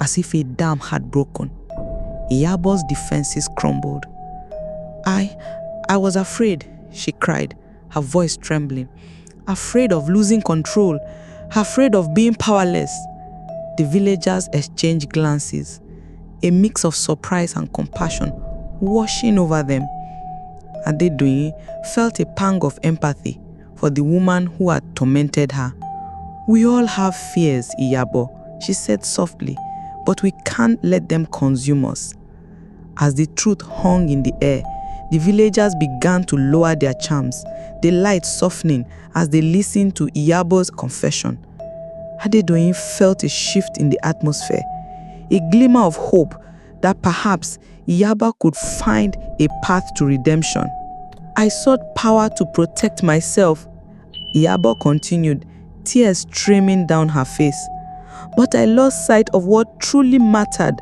as if a dam had broken. Iyabo's defenses crumbled. I was afraid, she cried, her voice trembling. Afraid of losing control, afraid of being powerless. The villagers exchanged glances, a mix of surprise and compassion washing over them. Adedoyin felt a pang of empathy for the woman who had tormented her. We all have fears, Iyabo, she said softly, but we can't let them consume us. As the truth hung in the air, the villagers began to lower their charms, the light softening as they listened to Iyabo's confession. Adedoyin felt a shift in the atmosphere, a glimmer of hope that perhaps Iyabo could find a path to redemption. I sought power to protect myself, Iyabo continued, tears streaming down her face. But I lost sight of what truly mattered.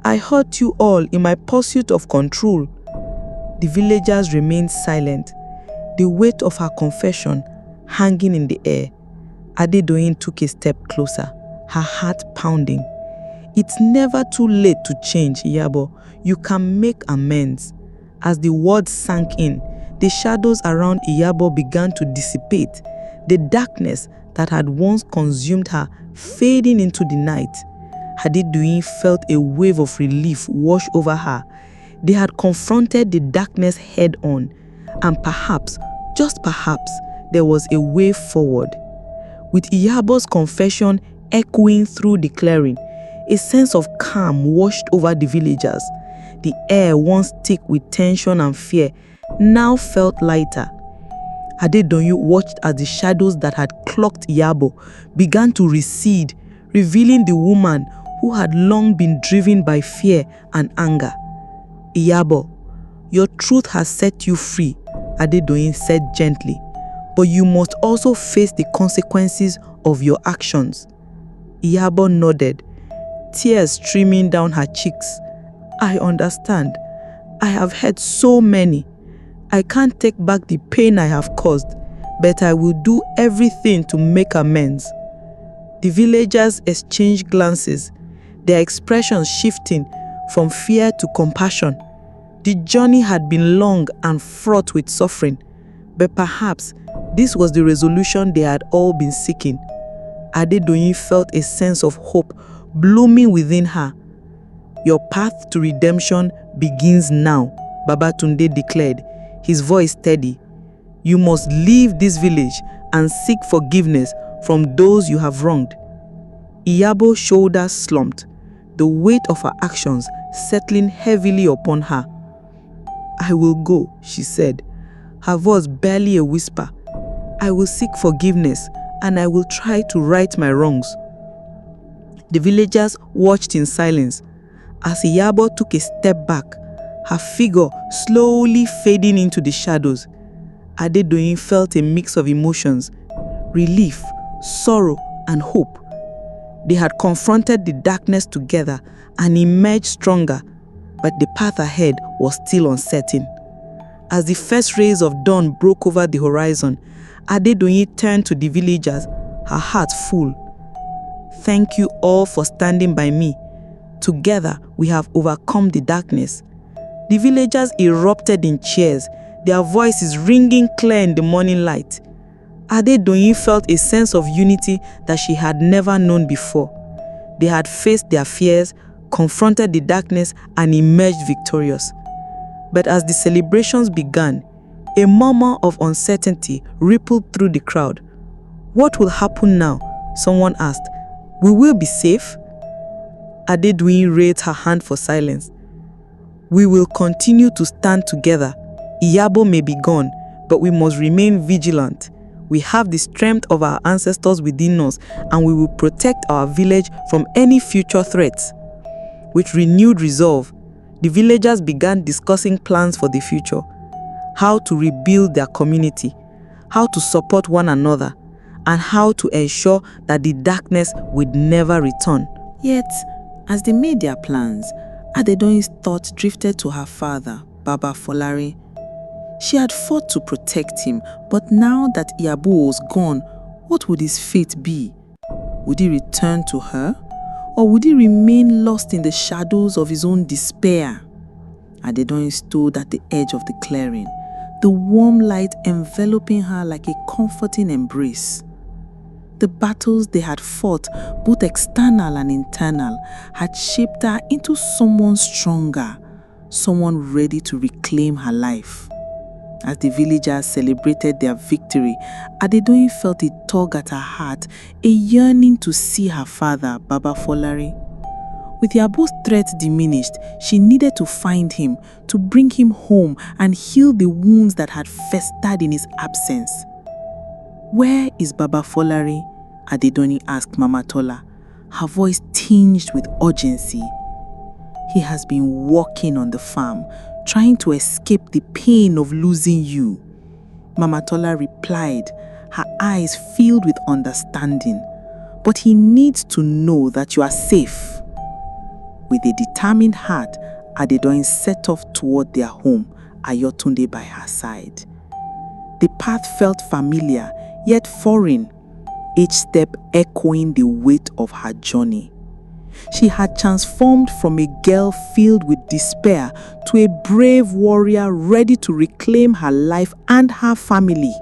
I hurt you all in my pursuit of control. The villagers remained silent, the weight of her confession hanging in the air. Adedoyin took a step closer, her heart pounding. It's never too late to change, Iyabo. You can make amends. As the words sank in, the shadows around Iyabo began to dissipate, the darkness that had once consumed her fading into the night. Adedoyin felt a wave of relief wash over her. They had confronted the darkness head on, and perhaps, just perhaps, there was a way forward. With Iyabo's confession echoing through the clearing, a sense of calm washed over the villagers. The air, once thick with tension and fear, now felt lighter. Adedoyin watched as the shadows that had cloaked Iyabo began to recede, revealing the woman who had long been driven by fear and anger. Iyabo, your truth has set you free, Adedoyin said gently, but you must also face the consequences of your actions. Iyabo nodded, tears streaming down her cheeks. I understand. I have hurt so many. I can't take back the pain I have caused, but I will do everything to make amends. The villagers exchanged glances, their expressions shifting from fear to compassion. The journey had been long and fraught with suffering, but perhaps this was the resolution they had all been seeking. Adedoyin felt a sense of hope blooming within her. Your path to redemption begins now, Babatunde declared, his voice steady. You must leave this village and seek forgiveness from those you have wronged. Iyabo's shoulders slumped, the weight of her actions settling heavily upon her. I will go, she said, her voice barely a whisper. I will seek forgiveness and I will try to right my wrongs. The villagers watched in silence as Iyabo took a step back, her figure slowly fading into the shadows. Adedoyin felt a mix of emotions, relief, sorrow, and hope. They had confronted the darkness together and emerged stronger, but the path ahead was still uncertain. As the first rays of dawn broke over the horizon, Adedoyin turned to the villagers, her heart full. Thank you all for standing by me. Together, we have overcome the darkness. The villagers erupted in cheers, their voices ringing clear in the morning light. Adedoyin felt a sense of unity that she had never known before. They had faced their fears, confronted the darkness, and emerged victorious. But as the celebrations began, a murmur of uncertainty rippled through the crowd. What will happen now? Someone asked. Will we be safe? Adedoyin raised her hand for silence. We will continue to stand together. Iyabo may be gone, but we must remain vigilant. We have the strength of our ancestors within us, and we will protect our village from any future threats. With renewed resolve, the villagers began discussing plans for the future, how to rebuild their community, how to support one another, and how to ensure that the darkness would never return. Yet, as they made their plans, Adedoyin's thoughts drifted to her father, Baba Folare. She had fought to protect him, but now that Iyabo was gone, what would his fate be? Would he return to her? Or would he remain lost in the shadows of his own despair? Adedoyin stood at the edge of the clearing, the warm light enveloping her like a comforting embrace. The battles they had fought, both external and internal, had shaped her into someone stronger, someone ready to reclaim her life. As the villagers celebrated their victory, Adedoyin felt a tug at her heart, a yearning to see her father, Baba Folare. With Yabo's threat diminished, she needed to find him, to bring him home and heal the wounds that had festered in his absence. "Where is Baba Folare?" Adedoyin asked Mama Tola, her voice tinged with urgency. "He has been working on the farm, trying to escape the pain of losing you," Mama Tola replied, her eyes filled with understanding. "But he needs to know that you are safe." With a determined heart, Adedoyin set off toward their home, Ayotunde by her side. The path felt familiar, yet foreign, each step echoing the weight of her journey. She had transformed from a girl filled with despair to a brave warrior ready to reclaim her life and her family.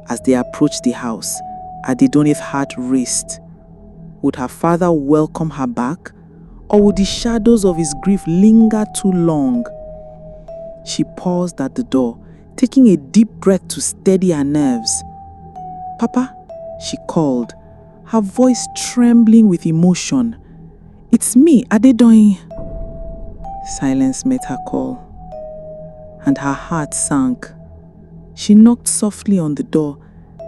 As they approached the house, Adedoyin's heart raced. Would her father welcome her back, or would the shadows of his grief linger too long? She paused at the door, taking a deep breath to steady her nerves. "Papa," she called, her voice trembling with emotion. "It's me, Adedoyin." Silence met her call, and her heart sank. She knocked softly on the door,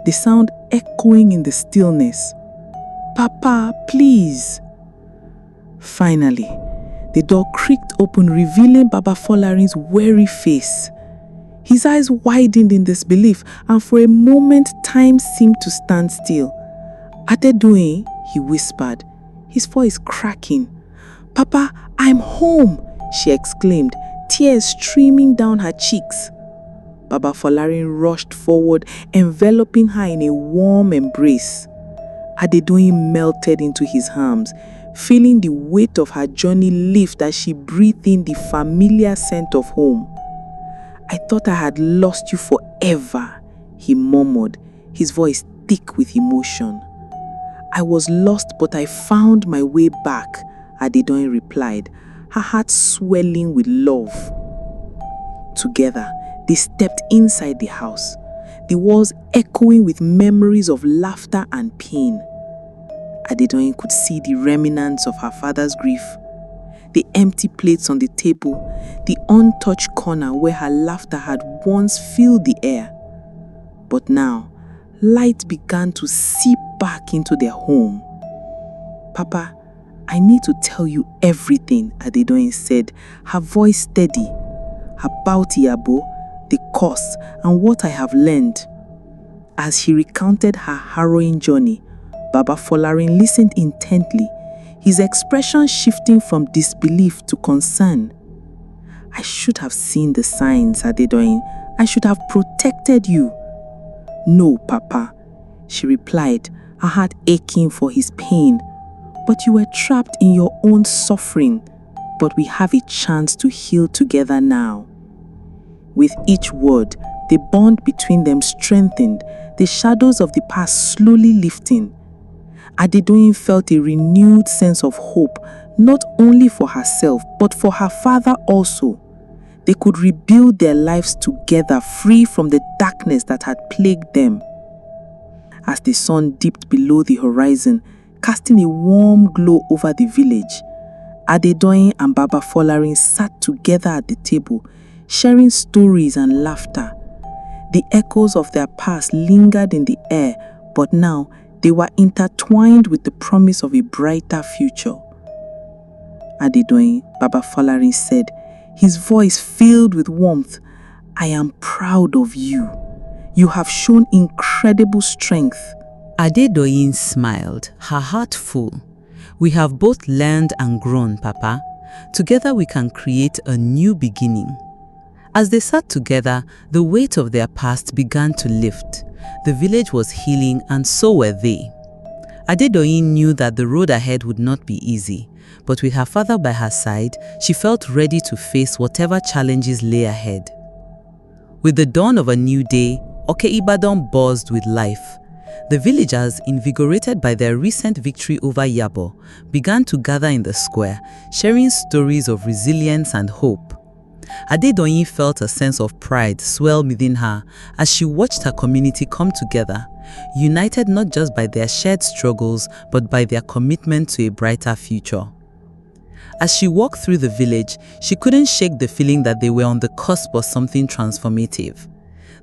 the sound echoing in the stillness. "Papa, please." Finally, the door creaked open, revealing Baba Folarin's weary face. His eyes widened in disbelief, and for a moment time seemed to stand still. "Adedoyin," he whispered, his voice cracking. "Papa, I'm home," she exclaimed, tears streaming down her cheeks. Baba Folarin rushed forward, enveloping her in a warm embrace. Adedoyin melted into his arms, feeling the weight of her journey lift as she breathed in the familiar scent of home. "I thought I had lost you forever," he murmured, his voice thick with emotion. "I was lost, but I found my way back," Adedoyin replied, her heart swelling with love. Together, they stepped inside the house, the walls echoing with memories of laughter and pain. Adedoyin could see the remnants of her father's grief, the empty plates on the table, the untouched corner where her laughter had once filled the air. But now, light began to seep back into their home. "Papa, I need to tell you everything," Adedoyin said, her voice steady, "about Iyabo, the course, and what I have learned." As he recounted her harrowing journey, Baba Folarin listened intently, his expression shifting from disbelief to concern. "I should have seen the signs, Adedoyin. I should have protected you." "No, Papa," she replied, her heart aching for his pain. "But you were trapped in your own suffering. But we have a chance to heal together now." With each word, the bond between them strengthened, the shadows of the past slowly lifting. Adedoyin felt a renewed sense of hope, not only for herself, but for her father also. They could rebuild their lives together, free from the darkness that had plagued them. As the sun dipped below the horizon, casting a warm glow over the village, Adedoyin and Baba Folarin sat together at the table, sharing stories and laughter. The echoes of their past lingered in the air, but now they were intertwined with the promise of a brighter future. "Adedoyin," Baba Folarin said, his voice filled with warmth, "I am proud of you. You have shown incredible strength." Adedoyin smiled, her heart full. "We have both learned and grown, Papa. Together we can create a new beginning." As they sat together, the weight of their past began to lift. The village was healing, and so were they. Adedoyin knew that the road ahead would not be easy, but with her father by her side, she felt ready to face whatever challenges lay ahead. With the dawn of a new day, Oke-Ibadan buzzed with life. The villagers, invigorated by their recent victory over Yabo, began to gather in the square, sharing stories of resilience and hope. Adedoyin felt a sense of pride swell within her as she watched her community come together, united not just by their shared struggles but by their commitment to a brighter future. As she walked through the village, she couldn't shake the feeling that they were on the cusp of something transformative.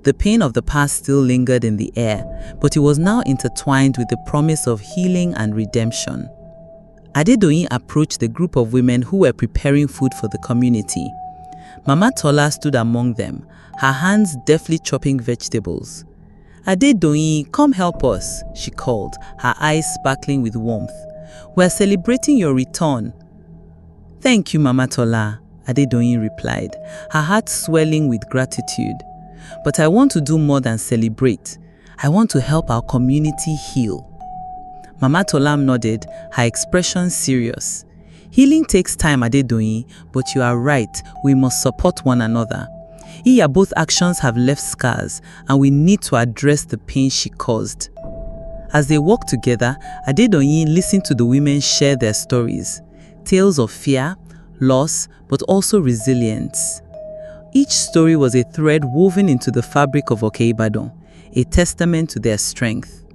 The pain of the past still lingered in the air, but it was now intertwined with the promise of healing and redemption. Adedoyin approached the group of women who were preparing food for the community. Mama Tola stood among them, her hands deftly chopping vegetables. "Adedoyin, come help us," she called, her eyes sparkling with warmth. "We're celebrating your return." "Thank you, Mama Tola," Adedoyin replied, her heart swelling with gratitude. "But I want to do more than celebrate. I want to help our community heal." Mama Tola nodded, her expression serious. "Healing takes time, Adedoyin, but you are right, we must support one another. Both actions have left scars, and we need to address the pain she caused." As they walked together, Adedoyin listened to the women share their stories, tales of fear, loss, but also resilience. Each story was a thread woven into the fabric of Oke-Ibadan, a testament to their strength.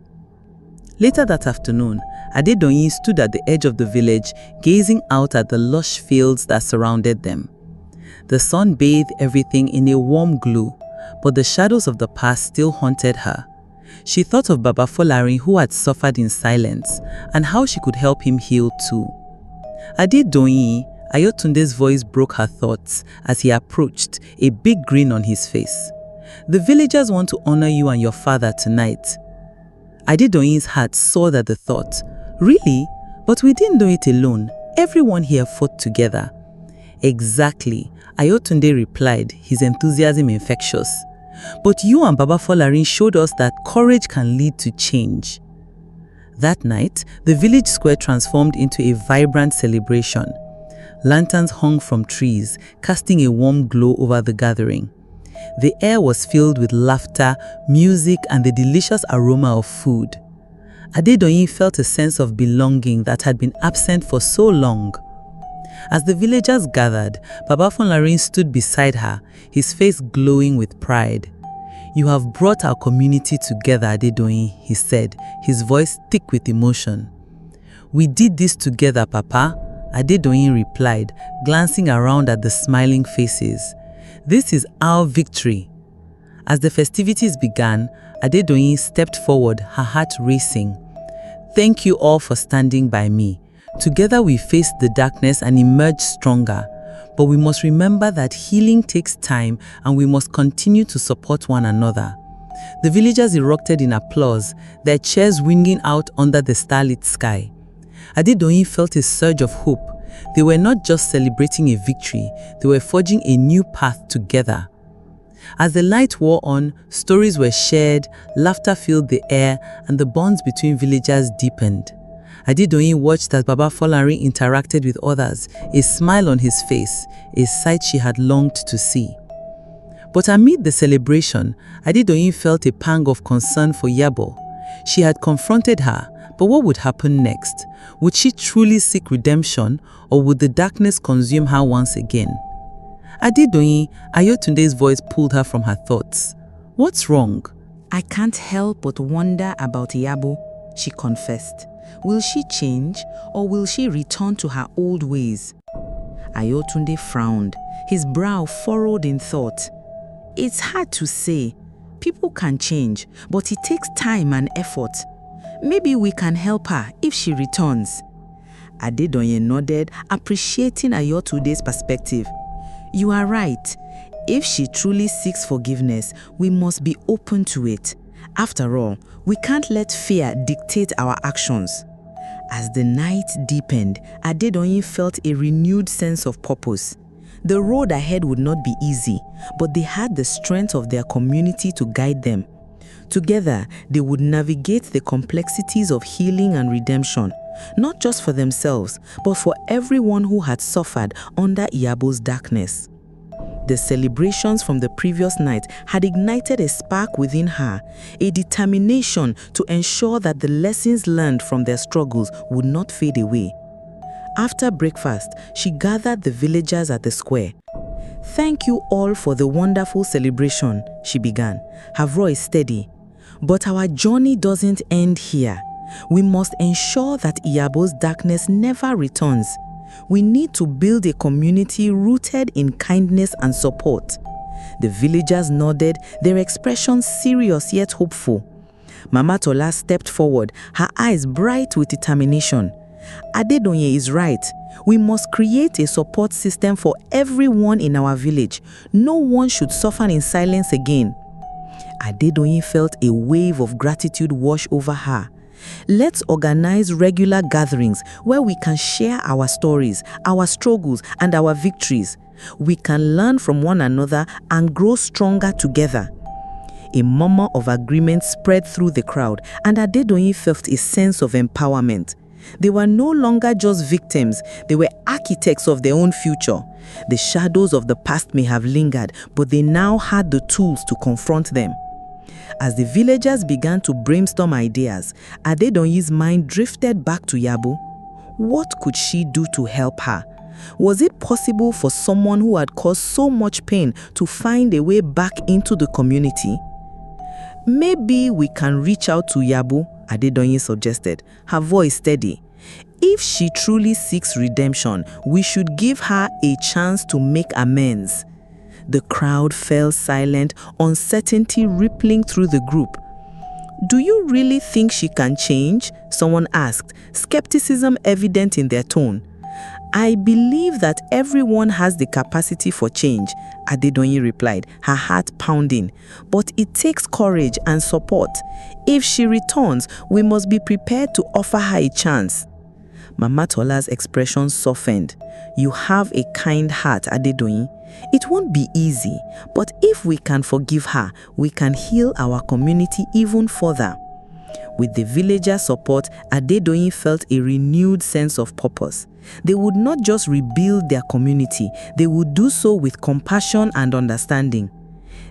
Later that afternoon, Adedoyin stood at the edge of the village, gazing out at the lush fields that surrounded them. The sun bathed everything in a warm glow, but the shadows of the past still haunted her. She thought of Baba Folarin, who had suffered in silence, and how she could help him heal too. "Adedoyin," Ayotunde's voice broke her thoughts as he approached, a big grin on his face. "The villagers want to honor you and your father tonight." Adedoyin's heart soared at the thought. "Really? But we didn't do it alone. Everyone here fought together." "Exactly," Ayotunde replied, his enthusiasm infectious. "But you and Baba Folarin showed us that courage can lead to change." That night, the village square transformed into a vibrant celebration. Lanterns hung from trees, casting a warm glow over the gathering. The air was filled with laughter, music, and the delicious aroma of food. Adedoyin felt a sense of belonging that had been absent for so long. As the villagers gathered, Baba Folarin stood beside her, his face glowing with pride. "You have brought our community together, Adedoyin," he said, his voice thick with emotion. "We did this together, Papa," Adedoyin replied, glancing around at the smiling faces. "This is our victory." As the festivities began, Adedoyin stepped forward, her heart racing. "Thank you all for standing by me. Together we faced the darkness and emerged stronger. But we must remember that healing takes time and we must continue to support one another." The villagers erupted in applause, their cheers ringing out under the starlit sky. Adedoyin felt a surge of hope. They were not just celebrating a victory, they were forging a new path together. As the night wore on, stories were shared, laughter filled the air, and the bonds between villagers deepened. Adedoyin watched as Baba Folarin interacted with others, a smile on his face, a sight she had longed to see. But amid the celebration, Adedoyin felt a pang of concern for Yabo. She had confronted her, but what would happen next? Would she truly seek redemption, or would the darkness consume her once again? "Adedoyin," Ayotunde's voice pulled her from her thoughts. "What's wrong?" "I can't help but wonder about Yabo," she confessed. "Will she change, or will she return to her old ways?" Ayotunde frowned, his brow furrowed in thought. "It's hard to say. People can change, but it takes time and effort. Maybe we can help her if she returns." Adedoyin nodded, appreciating Ayotunde's perspective. "You are right. If she truly seeks forgiveness, we must be open to it. After all, we can't let fear dictate our actions." As the night deepened, Adedoyin felt a renewed sense of purpose. The road ahead would not be easy, but they had the strength of their community to guide them. Together, they would navigate the complexities of healing and redemption, not just for themselves, but for everyone who had suffered under Iyabo's darkness. The celebrations from the previous night had ignited a spark within her, a determination to ensure that the lessons learned from their struggles would not fade away. After breakfast, she gathered the villagers at the square. "Thank you all for the wonderful celebration," she began, her voice steady. "But our journey doesn't end here. We must ensure that Iyabo's darkness never returns. We need to build a community rooted in kindness and support." The villagers nodded, their expressions serious yet hopeful. Mama Tola stepped forward, her eyes bright with determination. "Adedonye is right. We must create a support system for everyone in our village. No one should suffer in silence again." Adedonye felt a wave of gratitude wash over her. "Let's organize regular gatherings where we can share our stories, our struggles, and our victories. We can learn from one another and grow stronger together." A murmur of agreement spread through the crowd, and Adedonye felt a sense of empowerment. They were no longer just victims, they were architects of their own future. The shadows of the past may have lingered, but they now had the tools to confront them. As the villagers began to brainstorm ideas, Adedonye's mind drifted back to Iyabo. What could she do to help her? Was it possible for someone who had caused so much pain to find a way back into the community? "Maybe we can reach out to Iyabo," Adedonye suggested, her voice steady. "If she truly seeks redemption, we should give her a chance to make amends." The crowd fell silent, uncertainty rippling through the group. "Do you really think she can change?" someone asked, skepticism evident in their tone. "I believe that everyone has the capacity for change," Adedonye replied, her heart pounding. "But it takes courage and support. If she returns, we must be prepared to offer her a chance." Mama Tola's expression softened. "You have a kind heart, Adedonye. It won't be easy, but if we can forgive her, we can heal our community even further." With the villagers' support, Adedonye felt a renewed sense of purpose. They would not just rebuild their community, they would do so with compassion and understanding.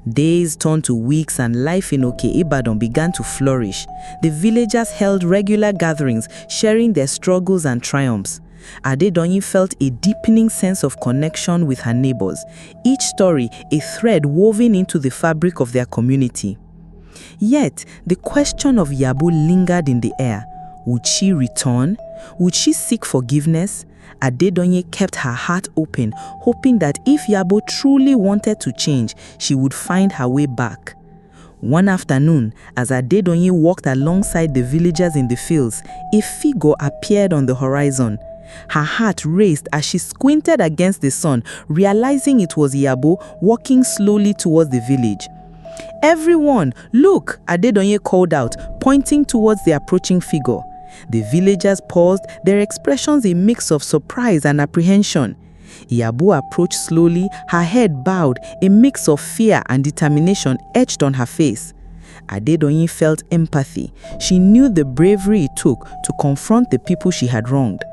Days turned to weeks and life in Oke-Ibadan began to flourish. The villagers held regular gatherings, sharing their struggles and triumphs. Adedonye felt a deepening sense of connection with her neighbors, each story a thread woven into the fabric of their community. Yet, the question of Iyabo lingered in the air. Would she return? Would she seek forgiveness? Adedonye kept her heart open, hoping that if Iyabo truly wanted to change, she would find her way back. One afternoon, as Adedonye walked alongside the villagers in the fields, a figure appeared on the horizon. Her heart raced as she squinted against the sun, realizing it was Iyabo walking slowly towards the village. "Everyone, look!" Adedonye called out, pointing towards the approaching figure. The villagers paused, their expressions a mix of surprise and apprehension. Iyabo approached slowly, her head bowed, a mix of fear and determination etched on her face. Adedonye felt empathy. She knew the bravery it took to confront the people she had wronged.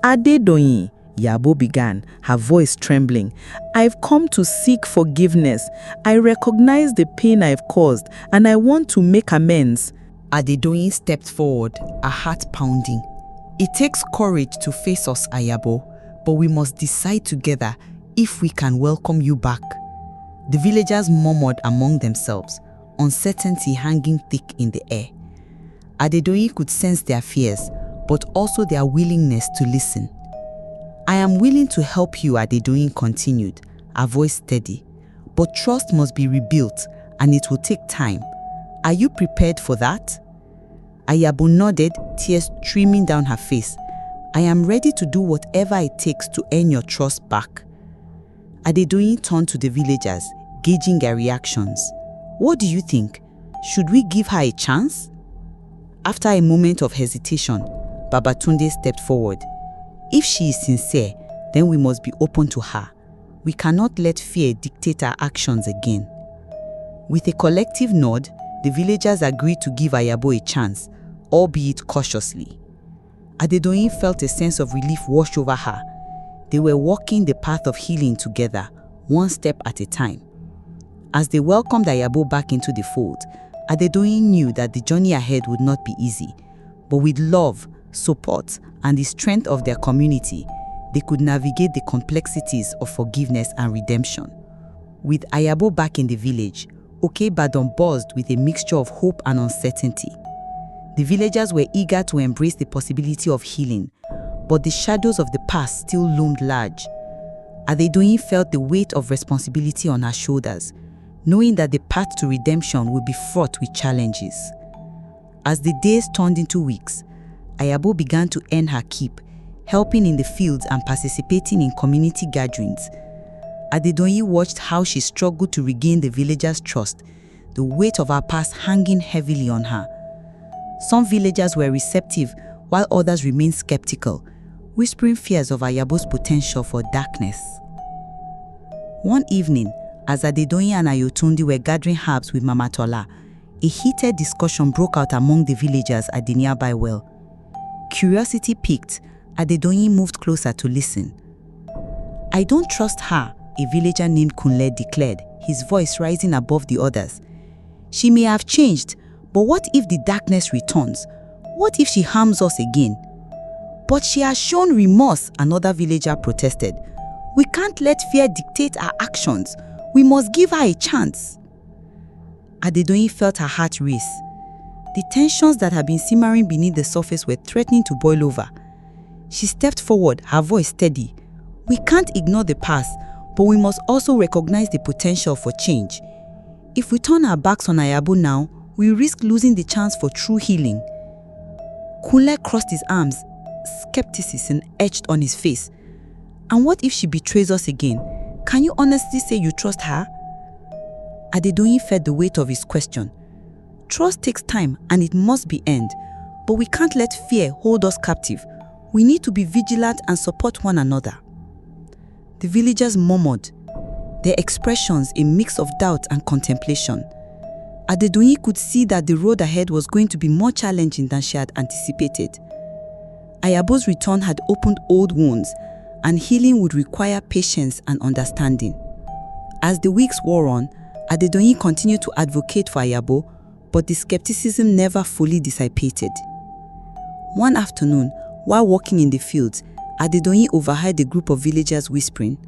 "Adedonye," Iyabo began, her voice trembling, "I've come to seek forgiveness. I recognize the pain I've caused, and I want to make amends." Adedonye stepped forward, her heart pounding. "It takes courage to face us, Iyabo, but we must decide together if we can welcome you back." The villagers murmured among themselves, uncertainty hanging thick in the air. Adedonye could sense their fears, but also their willingness to listen. "I am willing to help you," Adedonye continued, her voice steady. "But trust must be rebuilt, and it will take time. Are you prepared for that?" Iyabo nodded, tears streaming down her face. "I am ready to do whatever it takes to earn your trust back." Adedonye turned to the villagers, gauging their reactions. "What do you think? Should we give her a chance?" After a moment of hesitation, Babatunde stepped forward. "If she is sincere, then we must be open to her. We cannot let fear dictate our actions again." With a collective nod, the villagers agreed to give Ayabo a chance, albeit cautiously. Adedoyin felt a sense of relief wash over her. They were walking the path of healing together, one step at a time. As they welcomed Ayabo back into the fold, Adedoyin knew that the journey ahead would not be easy, but with love, support, and the strength of their community, they could navigate the complexities of forgiveness and redemption. With Ayabo back in the village, Okebadan buzzed with a mixture of hope and uncertainty. The villagers were eager to embrace the possibility of healing, but the shadows of the past still loomed large. Adedoyin felt the weight of responsibility on her shoulders, knowing that the path to redemption would be fraught with challenges. As the days turned into weeks, Ayabo began to earn her keep, helping in the fields and participating in community gatherings. Adedoyin watched how she struggled to regain the villagers' trust, the weight of her past hanging heavily on her. Some villagers were receptive, while others remained skeptical, whispering fears of Ayabo's potential for darkness. One evening, as Adedoyin and Ayotunde were gathering herbs with Mama Tola, a heated discussion broke out among the villagers at the nearby well. Curiosity piqued, Adedoyin moved closer to listen. "I don't trust her," a villager named Kunle declared, his voice rising above the others. "She may have changed, but what if the darkness returns? What if she harms us again?" "But she has shown remorse," another villager protested. "We can't let fear dictate our actions. We must give her a chance." Adedoyin felt her heart race. The tensions that had been simmering beneath the surface were threatening to boil over. She stepped forward, her voice steady. "We can't ignore the past, but we must also recognize the potential for change. If we turn our backs on Ayabo now, we risk losing the chance for true healing." Kunle crossed his arms, skepticism etched on his face. "And what if she betrays us again? Can you honestly say you trust her?" Adedoyin felt the weight of his question. Trust takes time and it must be earned, but we can't let fear hold us captive. We need to be vigilant and support one another. The villagers murmured, their expressions a mix of doubt and contemplation. Adedoyin could see that the road ahead was going to be more challenging than she had anticipated. Ayabo's return had opened old wounds, and healing would require patience and understanding. As the weeks wore on, Adedoyin continued to advocate for Ayabo, but the skepticism never fully dissipated. One afternoon, while walking in the fields, Adedoyin overheard a group of villagers whispering,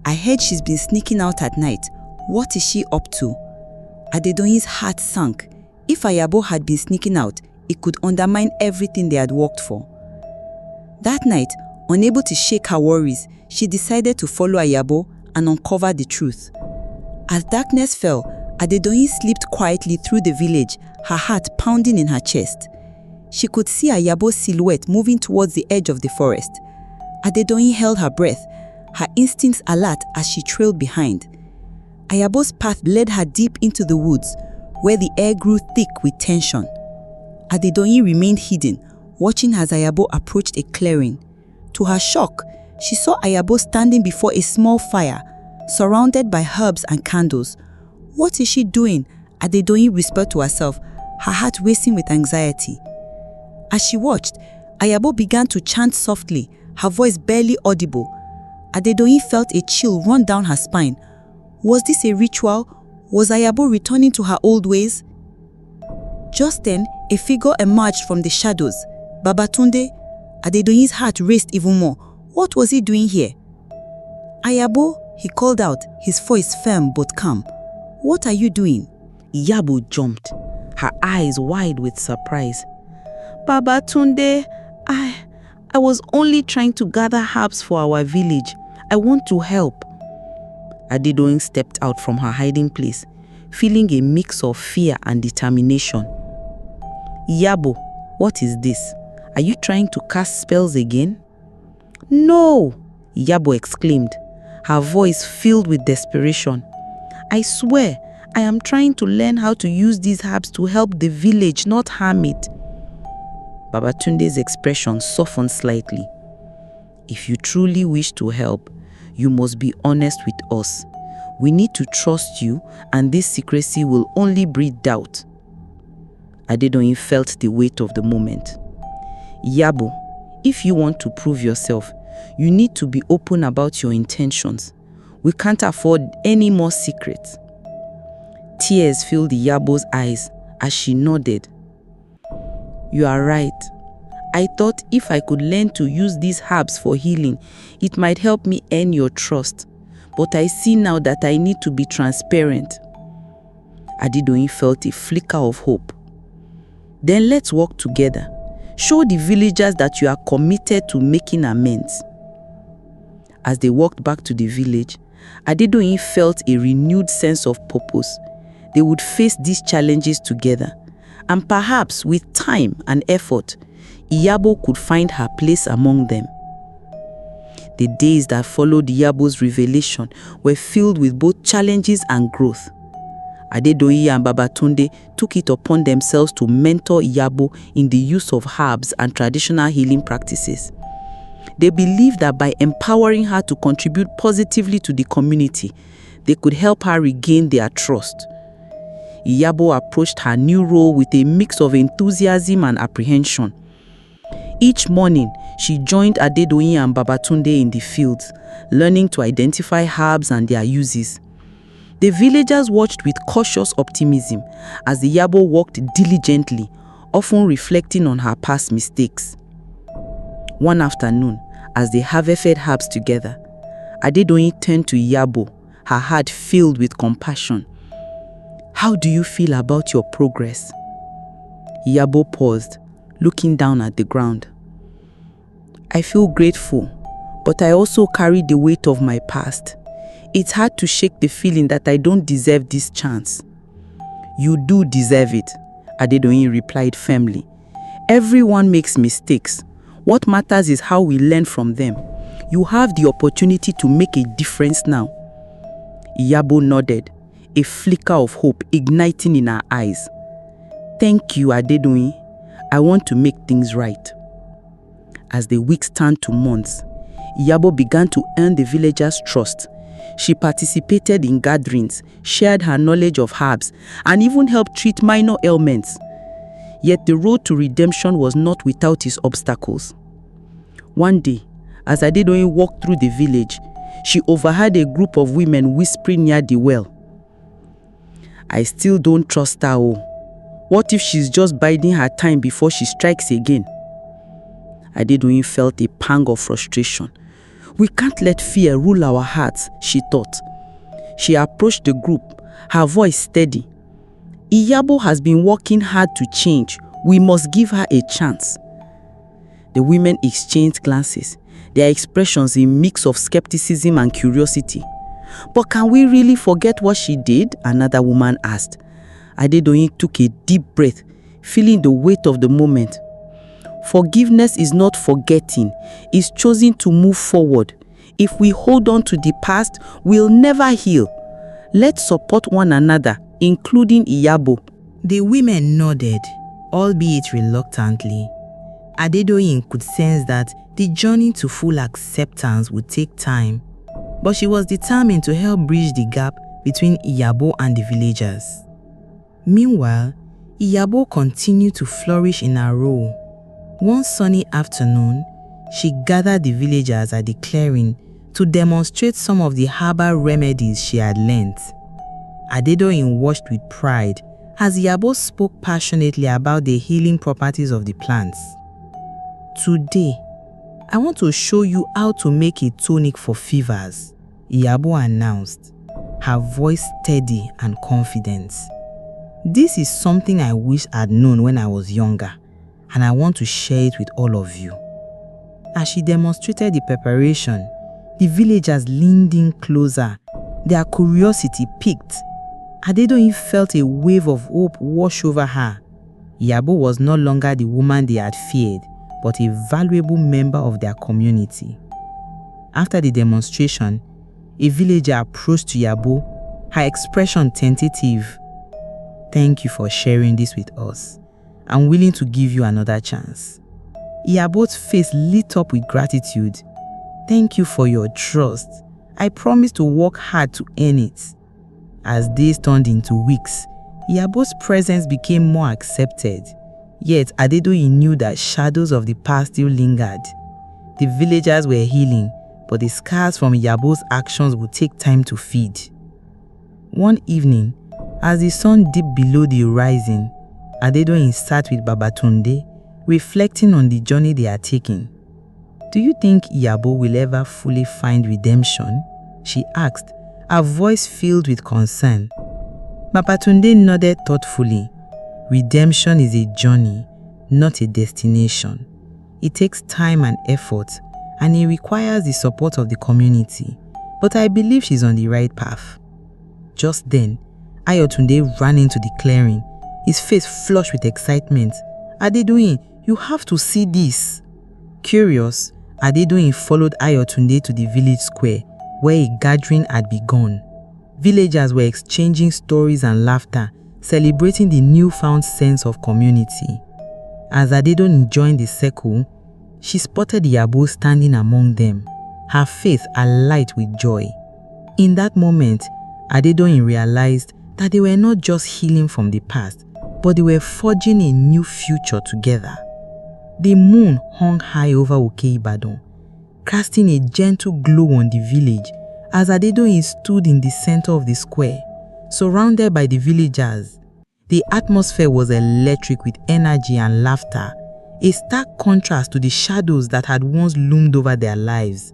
"I heard she's been sneaking out at night. What is she up to?" Adedoyin's heart sank. If Ayabo had been sneaking out, it could undermine everything they had worked for. That night, unable to shake her worries, she decided to follow Ayabo and uncover the truth. As darkness fell, Adedoyin slipped quietly through the village, her heart pounding in her chest. She could see Ayabo's silhouette moving towards the edge of the forest. Adedoyin held her breath, her instincts alert as she trailed behind. Ayabo's path led her deep into the woods, where the air grew thick with tension. Adedoyin remained hidden, watching as Ayabo approached a clearing. To her shock, she saw Ayabo standing before a small fire, surrounded by herbs and candles. "What is she doing?" Adedoyin whispered to herself, her heart racing with anxiety. As she watched, Ayabo began to chant softly, her voice barely audible. Adedoyin felt a chill run down her spine. Was this a ritual? Was Ayabo returning to her old ways? Just then, a figure emerged from the shadows. Babatunde. Adedoyin's heart raced even more. What was he doing here? "Ayabo," he called out, his voice firm but calm. "What are you doing?" Yabo jumped, her eyes wide with surprise. "Babatunde, I was only trying to gather herbs for our village. I want to help." Adedoyin stepped out from her hiding place, feeling a mix of fear and determination. "Yabo, what is this? Are you trying to cast spells again?" "No!" Yabo exclaimed, her voice filled with desperation. "I swear, I am trying to learn how to use these herbs to help the village, not harm it." Babatunde's expression softened slightly. "If you truly wish to help, you must be honest with us. We need to trust you, and this secrecy will only breed doubt. Adedoyin felt the weight of the moment. Iyabo, if you want to prove yourself, you need to be open about your intentions. We can't afford any more secrets. Tears filled Iyabo's eyes as she nodded. You are right. I thought if I could learn to use these herbs for healing, it might help me earn your trust. But I see now that I need to be transparent. Adedoyin felt a flicker of hope. Then let's work together. Show the villagers that you are committed to making amends. As they walked back to the village, Adedoyin felt a renewed sense of purpose. They would face these challenges together, and perhaps with time and effort, Iyabo could find her place among them. The days that followed Iyabo's revelation were filled with both challenges and growth. Adedoyin and Babatunde took it upon themselves to mentor Iyabo in the use of herbs and traditional healing practices. They believed that by empowering her to contribute positively to the community, they could help her regain their trust. Iyabo approached her new role with a mix of enthusiasm and apprehension. Each morning, she joined Adedoyin and Babatunde in the fields, learning to identify herbs and their uses. The villagers watched with cautious optimism as Iyabo worked diligently, often reflecting on her past mistakes. One afternoon, as they harvested herbs together, Adedoyin turned to Iyabo, her heart filled with compassion. How do you feel about your progress? Iyabo paused, looking down at the ground. I feel grateful, but I also carry the weight of my past. It's hard to shake the feeling that I don't deserve this chance. You do deserve it, Adedoyin replied firmly. Everyone makes mistakes. What matters is how we learn from them. You have the opportunity to make a difference now. Iyabo nodded, a flicker of hope igniting in her eyes. Thank you, Adedoyin. I want to make things right. As the weeks turned to months, Iyabo began to earn the villagers' trust. She participated in gatherings, shared her knowledge of herbs, and even helped treat minor ailments. Yet the road to redemption was not without its obstacles. One day, as Adedoyin walked through the village, she overheard a group of women whispering near the well. I still don't trust her. Oh. What if she's just biding her time before she strikes again? Adedoyin felt a pang of frustration. We can't let fear rule our hearts, she thought. She approached the group, her voice steady. Iyabo has been working hard to change. We must give her a chance. The women exchanged glances, their expressions a mix of skepticism and curiosity. But can we really forget what she did? Another woman asked. Adedoyin took a deep breath, feeling the weight of the moment. Forgiveness is not forgetting, it's choosing to move forward. If we hold on to the past, we'll never heal. Let's support one another, including Iyabo. The women nodded, albeit reluctantly. Adedoyin could sense that the journey to full acceptance would take time, but she was determined to help bridge the gap between Iyabo and the villagers. Meanwhile, Iyabo continued to flourish in her role. One sunny afternoon, she gathered the villagers at the clearing to demonstrate some of the herbal remedies she had learnt. Adedoyin watched with pride as Iyabo spoke passionately about the healing properties of the plants. Today, I want to show you how to make a tonic for fevers, Iyabo announced, her voice steady and confident. This is something I wish I'd known when I was younger, and I want to share it with all of you. As she demonstrated the preparation, the villagers leaned in closer, their curiosity piqued. Adedoyin felt a wave of hope wash over her. Iyabo was no longer the woman they had feared, but a valuable member of their community. After the demonstration, a villager approached Iyabo, her expression tentative. Thank you for sharing this with us. I'm willing to give you another chance. Iyabo's face lit up with gratitude. Thank you for your trust. I promised to work hard to earn it. As days turned into weeks, Iyabo's presence became more accepted. Yet Adedoyin knew that shadows of the past still lingered. The villagers were healing, but the scars from Iyabo's actions would take time to feed. One evening, as the sun dipped below the horizon, Adedoyin sat with Babatunde, reflecting on the journey they are taking. "Do you think Iyabo will ever fully find redemption?" she asked, her voice filled with concern. Babatunde nodded thoughtfully. Redemption is a journey, not a destination. It takes time and effort, and it requires the support of the community. But I believe she's on the right path. Just then, Ayotunde ran into the clearing, his face flushed with excitement. "Adedoyin, you have to see this." Curious, Adedoyin followed Ayotunde to the village square, where a gathering had begun. Villagers were exchanging stories and laughter, celebrating the newfound sense of community. As Adedoyin joined the circle, she spotted Iyabo standing among them, her face alight with joy. In that moment, Adedoyin realized that they were not just healing from the past, but they were forging a new future together. The moon hung high over Oke-Ibadan, casting a gentle glow on the village as Adedoyin stood in the center of the square, surrounded by the villagers. The atmosphere was electric with energy and laughter, a stark contrast to the shadows that had once loomed over their lives.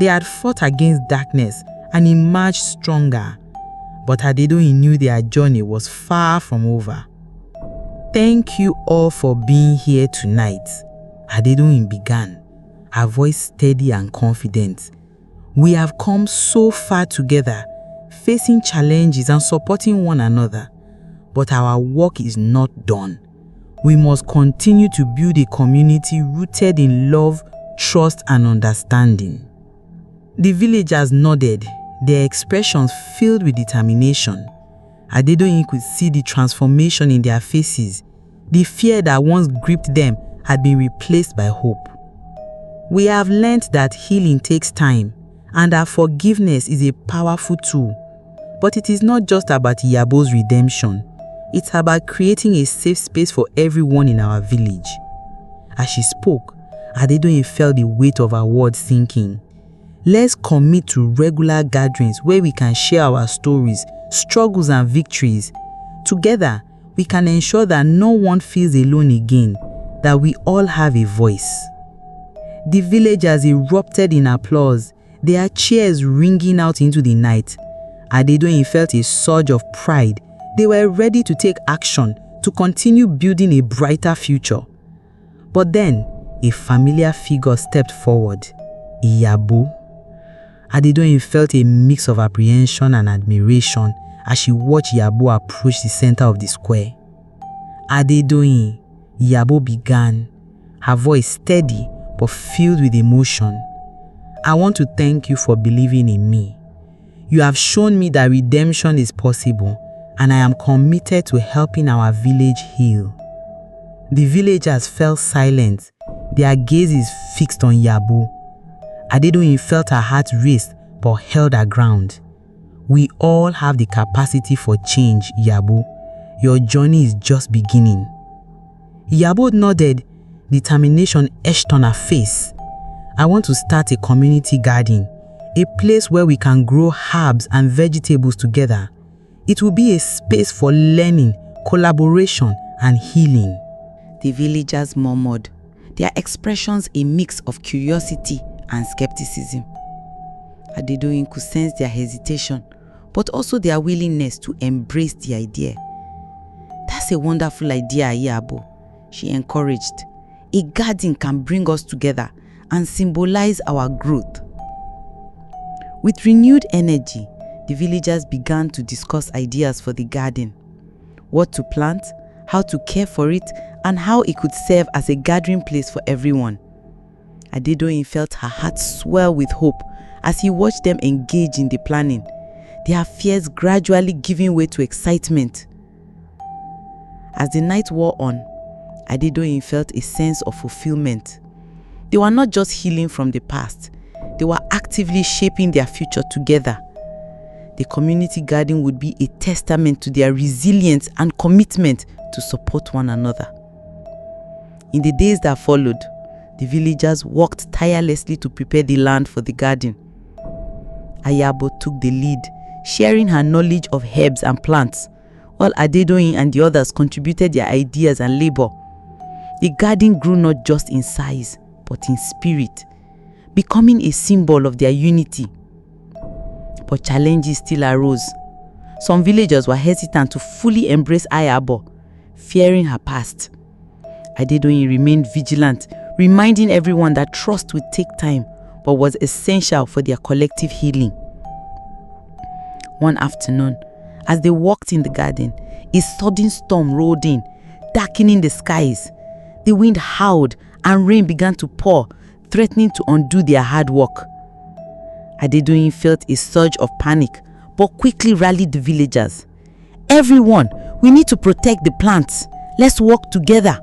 They had fought against darkness and emerged stronger, but Adedoyin knew their journey was far from over. "Thank you all for being here tonight," Adedoyin began, her voice steady and confident. "We have come so far together, facing challenges and supporting one another. But our work is not done. We must continue to build a community rooted in love, trust, and understanding." The villagers nodded, their expressions filled with determination. Adedoyin could see the transformation in their faces. The fear that once gripped them had been replaced by hope. "We have learned that healing takes time, and that forgiveness is a powerful tool. But it is not just about Iyabo's redemption. It's about creating a safe space for everyone in our village." As she spoke, Adedoyin felt the weight of her words sinking. Let's commit to regular gatherings where we can share our stories, struggles, and victories. Together, we can ensure that no one feels alone again, that we all have a voice. The villagers erupted in applause, their cheers ringing out into the night. Adedoyin felt a surge of pride. They were ready to take action to continue building a brighter future. But then, a familiar figure stepped forward, Iyabo. Adedoyin felt a mix of apprehension and admiration as she watched Iyabo approach the center of the square. "Adedoyin," Iyabo began, her voice steady but filled with emotion. "I want to thank you for believing in me. You have shown me that redemption is possible, and I am committed to helping our village heal." The villagers fell silent, their gazes fixed on Iyabo. Adedoyin felt her heart race but held her ground. "We all have the capacity for change, Iyabo. Your journey is just beginning." Iyabo nodded, determination etched on her face. "I want to start a community garden, a place where we can grow herbs and vegetables together. It will be a space for learning, collaboration, and healing." The villagers murmured, their expressions a mix of curiosity and skepticism. Adedoyin could sense their hesitation, but also their willingness to embrace the idea. "That's a wonderful idea, Iyabo," she encouraged. "A garden can bring us together and symbolize our growth." With renewed energy, the villagers began to discuss ideas for the garden. What to plant, how to care for it, and how it could serve as a gathering place for everyone. Adedoyin felt her heart swell with hope as he watched them engage in the planning, their fears gradually giving way to excitement. As the night wore on, Adedoyin felt a sense of fulfillment. They were not just healing from the past, They were actively shaping their future together. The community garden would be a testament to their resilience and commitment to support one another. In the days that followed, the villagers worked tirelessly to prepare the land for the garden. Ayabo took the lead, sharing her knowledge of herbs and plants, while Adedoyin and the others contributed their ideas and labor. The garden grew not just in size, but in spirit, becoming a symbol of their unity. But challenges still arose. Some villagers were hesitant to fully embrace Ayabo, fearing her past. Adedoyin remained vigilant, reminding everyone that trust would take time, but was essential for their collective healing. One afternoon, as they walked in the garden, a sudden storm rolled in, darkening the skies. The wind howled and rain began to pour, threatening to undo their hard work. Adedoyin felt a surge of panic, but quickly rallied the villagers. "Everyone, we need to protect the plants. Let's work together,"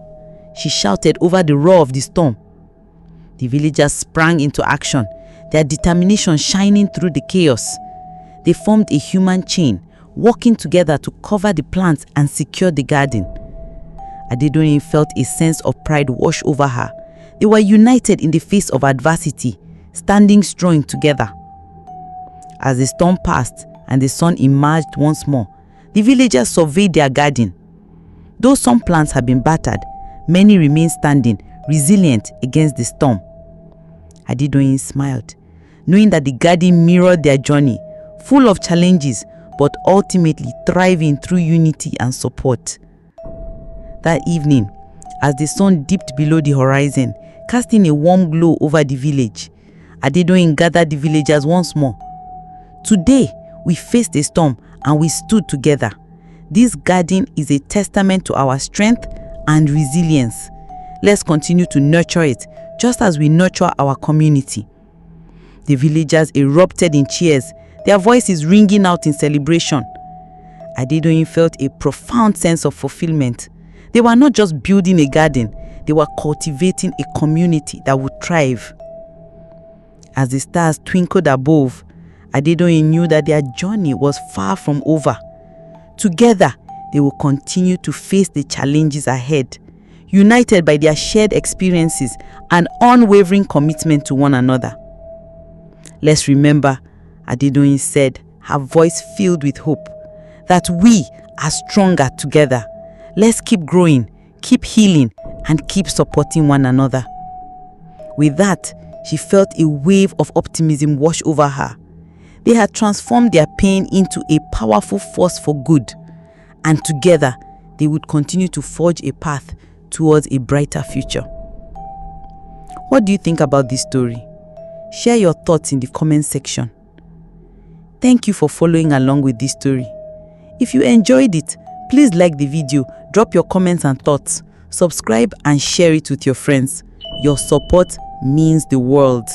she shouted over the roar of the storm. The villagers sprang into action, their determination shining through the chaos. They formed a human chain, working together to cover the plants and secure the garden. Adedoyin felt a sense of pride wash over her. They were united in the face of adversity, standing strong together. As the storm passed and the sun emerged once more, the villagers surveyed their garden. Though some plants had been battered, many remained standing, resilient against the storm. Adedoyin smiled, knowing that the garden mirrored their journey, full of challenges, but ultimately thriving through unity and support. That evening, as the sun dipped below the horizon, casting a warm glow over the village, Adedoyin gathered the villagers once more. "Today, we faced a storm and we stood together. This garden is a testament to our strength and resilience. Let's continue to nurture it, just as we nurture our community." The villagers erupted in cheers, their voices ringing out in celebration. Adedoyin felt a profound sense of fulfillment. They were not just building a garden, they were cultivating a community that would thrive. As the stars twinkled above, Adedoyin knew that their journey was far from over. Together, they will continue to face the challenges ahead, united by their shared experiences and unwavering commitment to one another. "Let's remember," Adedoyin said, her voice filled with hope, "that we are stronger together. Let's keep growing, keep healing, and keep supporting one another." With that, she felt a wave of optimism wash over her. They had transformed their pain into a powerful force for good, and together they would continue to forge a path towards a brighter future. What do you think about this story? Share your thoughts in the comment section. Thank you for following along with this story. If you enjoyed it, please like the video, drop your comments and thoughts, subscribe and share it with your friends. Your support means the world.